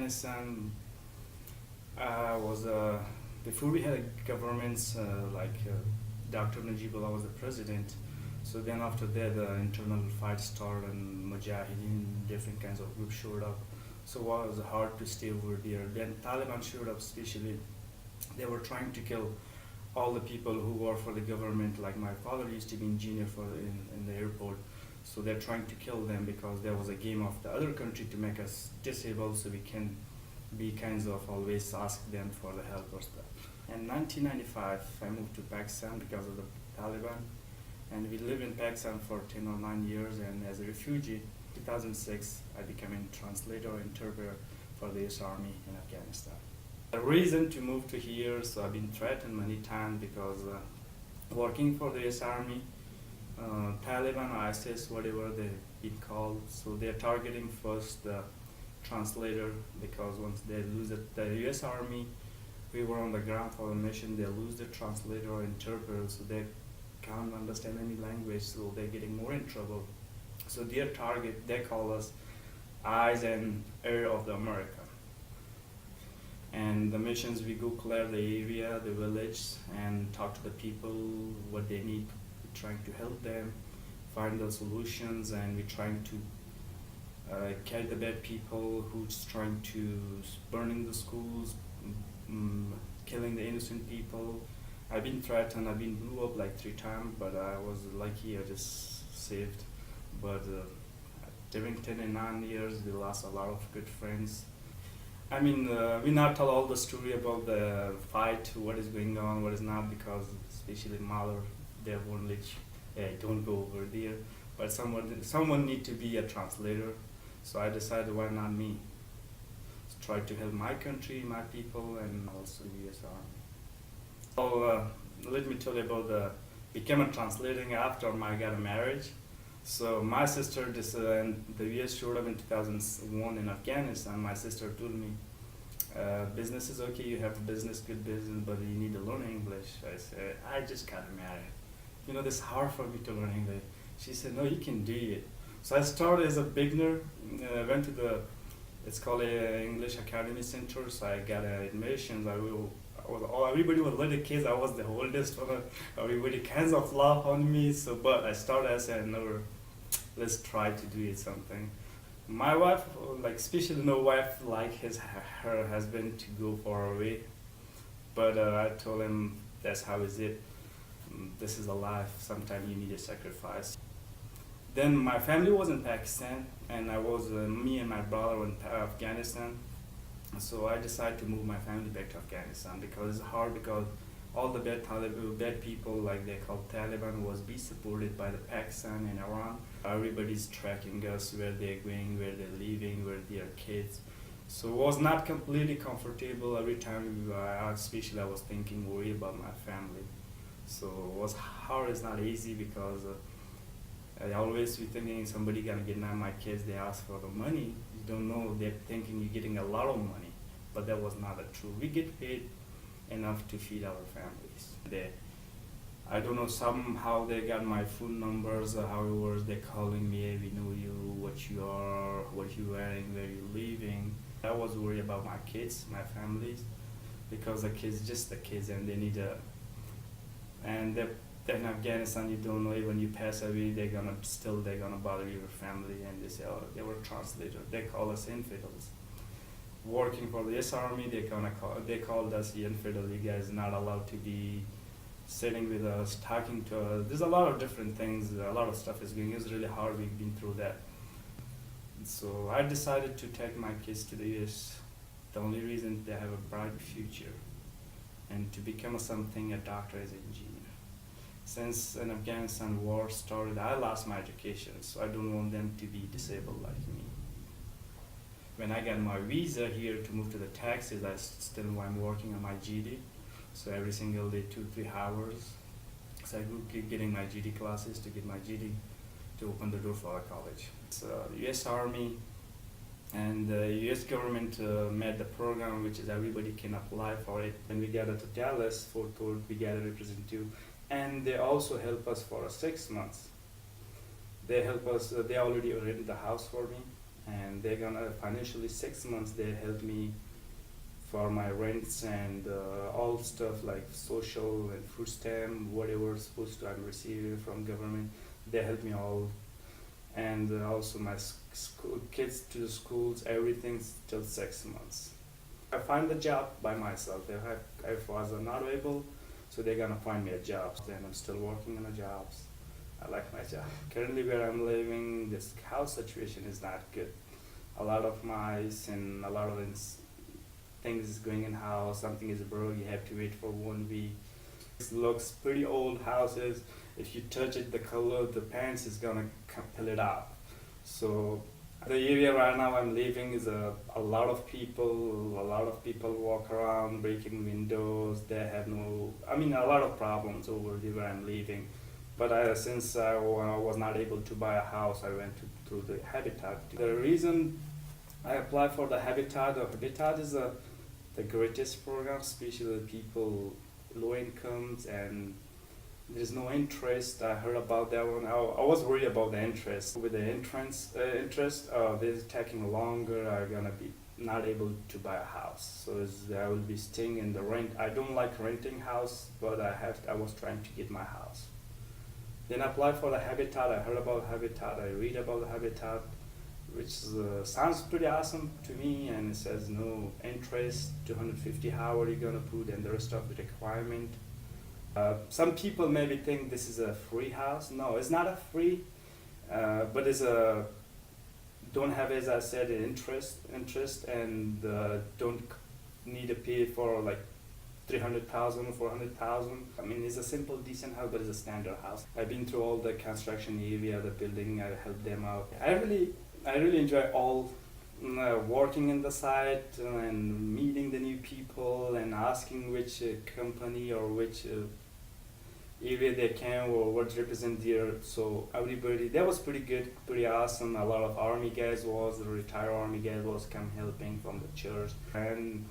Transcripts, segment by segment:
Afghanistan, was before we had governments Dr. Najibullah was the president. So then after that, the internal fight started and Mujahideen, different kinds of groups showed up. So it was hard to stay over there. Then Taliban showed up, especially they were trying to kill all the people who work for the government. Like my father used to be engineer in the airport. So they're trying to kill them because there was a game of the other country to make us disabled so we can be kinds of always ask them for the help or stuff. In 1995, I moved to Pakistan because of the Taliban, and we lived in Pakistan for 10 or 9 years, and as a refugee, 2006, I became a translator or interpreter for the US Army in Afghanistan. The reason to move to here, so I've been threatened many times because working for the US Army, Taliban or ISIS, whatever they've been called, so they're targeting first the translator, because once they lose it, the US Army, we were on the ground for a mission, they lose the translator or interpreter, so they can't understand any language, so they're getting more in trouble. So their target, they call us eyes and ear of the America. And the missions, we go clear the area, the village, and talk to the people, what they need. We're trying to help them find the solutions, and we're trying to catch the bad people who's trying to burning the schools, killing the innocent people. I've been threatened, I've been blew up like 3 times, but I was lucky, I just saved. But during 10 and 9 years, we lost a lot of good friends. I mean, we not tell all the story about the fight, what is going on, what is not, because especially mother, they won't let you, hey, don't go over there. But someone need to be a translator, so I decided why not me? Try to help my country, my people, and also US Army. So let me tell you about became a translating after I got a marriage. So my sister, the US showed up in 2001 in Afghanistan. My sister told me, business is okay, you have business, good business, but you need to learn English. I said, I just got married. You know, this is hard for me to learn English. She said, no, you can do it. So I started as a beginner, went to it's called a English Academy Center, so I got admissions. Everybody was little kids, I was the oldest one. Everybody kinds of laugh on me, so but I started, I said, no, let's try to do it something. My wife, like especially no wife like her husband to go far away, but I told him that's how is it. This is a life, sometimes you need a sacrifice. Then my family was in Pakistan, and I was, me and my brother were in Afghanistan. So I decided to move my family back to Afghanistan because it's hard, because all the bad people, like they call Taliban, was be supported by the Pakistan and Iran. Everybody's tracking us, where they're going, where they're living, where their kids. So it was not completely comfortable every time, especially I was thinking, worry about my family. So it was hard, it's not easy, because I always be thinking somebody gonna kidnap my kids, they ask for the money. You don't know, they're thinking you're getting a lot of money, but that was not true. We get paid enough to feed our families. I don't know, somehow they got my phone numbers, however, they're calling me, hey, we know you, what you are, what you're wearing, where you're living. I was worried about my kids, my families, because the kids, just the kids, and they need and in Afghanistan, you don't know, even you pass away, they're gonna bother your family, and they say, oh, they were translators. They call us infidels. Working for the US Army, they called us the infidel. You guys not allowed to be sitting with us, talking to us. There's a lot of different things. A lot of stuff is going. It's really hard. We've been through that. So I decided to take my kids to the US. The only reason they have a bright future, and to become something, a doctor, as an engineer. Since an Afghanistan war started, I lost my education, so I don't want them to be disabled like me. When I got my visa here to move to the Texas, I'm working on my GD. So every single day, 2-3 hours. So I keep getting my GD classes to get my GD to open the door for a college. It's US Army and the US government made the program, which is everybody can apply for it. When we got to Dallas, Fort Worth, we got a representative. And they also help us for 6 months. They help us, they already rented the house for me. and they're gonna financially 6 months they help me for my rents and all stuff like social and food stamp, whatever supposed to I'm receiving from government. They help me all, and also my school kids to the schools, everything's till 6 months. I find the job by myself. If I was not able, so they're gonna find me a job. Then I'm still working on the jobs. I like my job. Currently, where I'm living, this house situation is not good. A lot of mice and a lot of things is going in house. Something is broke. You have to wait for 1 week. It looks pretty old houses. If you touch it, the color, the paints is gonna peel it out. So the area right now I'm living is a lot of people. A lot of people walk around breaking windows. They have a lot of problems over there where I'm living. But since I was not able to buy a house, I went through the Habitat. The reason I applied for the Habitat is the greatest program, especially people low incomes and there's no interest. I heard about that one. I was worried about the interest. With the interest, this is taking longer. I'm gonna be not able to buy a house. So I will be staying in the rent. I don't like renting house, but I was trying to get my house. Then I applied for the Habitat. I heard about Habitat. I read about the Habitat, which sounds pretty awesome to me. And it says no interest, 250 hours you're gonna put, and the rest of the requirement. Some people maybe think this is a free house. No, it's not a free, but it's don't have, as I said, interest, and don't need to pay for like 300,000 or 400,000. I mean, it's a simple, decent house, but it's a standard house. I've been through all the construction area, the building. I helped them out. I really enjoy all working in the site and meeting the new people and asking which company or which area they can or what represent there. So everybody, that was pretty good, pretty awesome. A lot of army guys the retired army guys was come helping from the church, and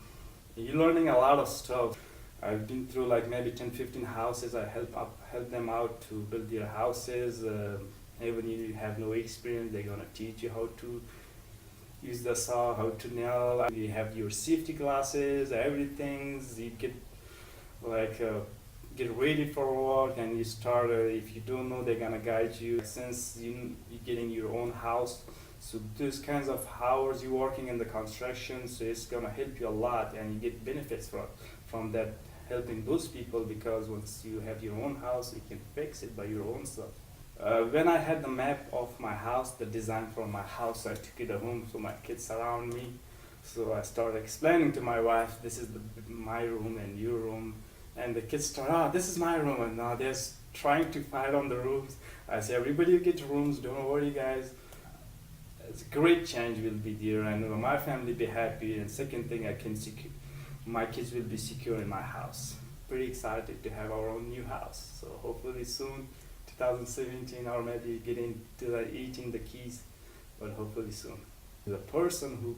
you're learning a lot of stuff. I've been through like maybe 10-15 houses. I help them out to build their houses. Even if you have no experience, they're gonna teach you how to use the saw, how to nail. You have your safety glasses, everything. You get ready for work, and you start. If you don't know, they're gonna guide you. Since you're getting your own house, so those kinds of hours you're working in the construction, so it's gonna help you a lot, and you get benefits from that, helping those people, because once you have your own house, you can fix it by your own self. When I had the map of my house, the design for my house, I took it home to my kids around me. So I started explaining to my wife, this is my room and your room. And the kids start, this is my room. And now they're trying to fight on the rooms. I say, everybody get rooms, don't worry guys. It's a great change will be there, and my family be happy. And second thing, my kids will be secure in my house. Pretty excited to have our own new house. So hopefully soon, 2017, or maybe getting to eating the keys, but hopefully soon. The person who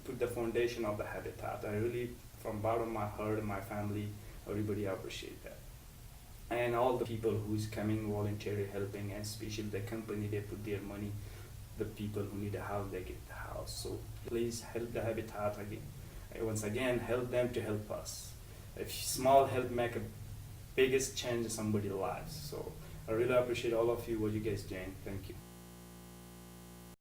put the foundation of the Habitat, I really, from bottom of my heart and my family, everybody appreciate that. And all the people who's coming voluntarily helping, and especially the company, they put their money. The people who need a house, they get the house. So please help the Habitat again. Once again, help them to help us. If small help make a biggest change in somebody's lives. So I really appreciate all of you, what you guys doing. Thank you.